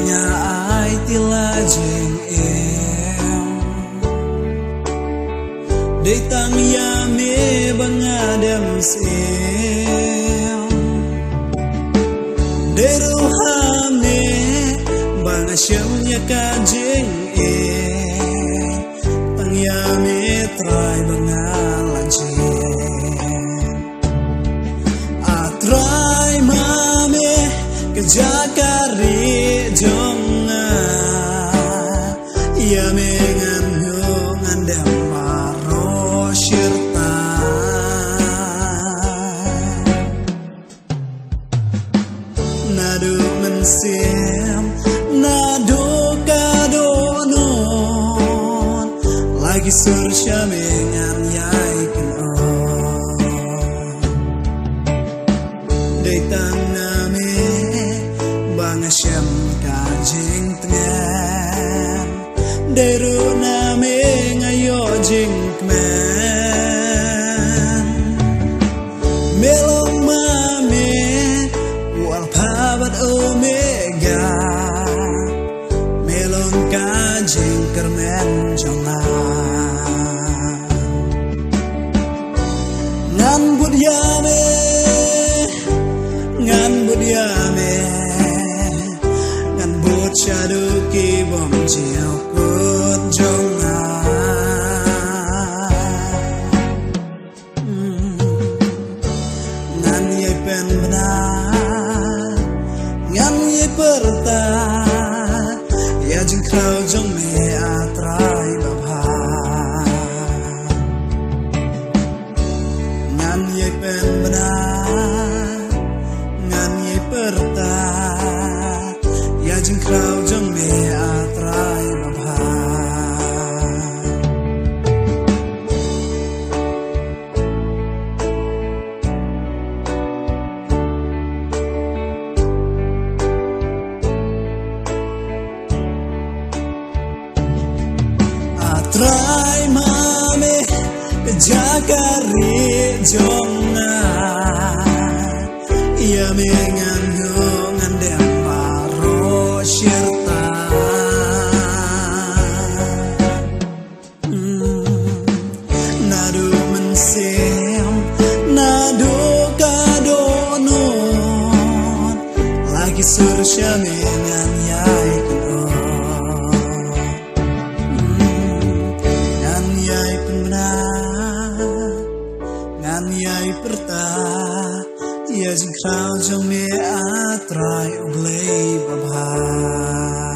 nga ai tila jing em Để tăng ya me banga dem sem Để ruhame banga shem ya ka jing em Tang ya me try banga lanjing Atrai mame kejakari jonga ya mengan ngan dem maro shirta nadu mensem nadu kadonon lagi sursha mengan yai Datang nami banga shem kajing tengan Deru nami ngayo jing kmen Melong mami wal pabat omega Melong kajing kermen jongan Ngan budyame Ngan budyame Ngan bud shaduki bom jiao kut jonga Ngan ye pen benar Ngan ye perta Ya jing krau jong me atrai babha Ngan ye pen benar Ngan ye perta Ya jing krau jong me atrai babha Atrai mame kejakari jonga Ya mengan ngan dem maro shirta Nadu mensem nadu kadonon lagi sursha mengan yai Ngan yai benar Ngan yai perta Ya jing krau jong me atrai uglei babha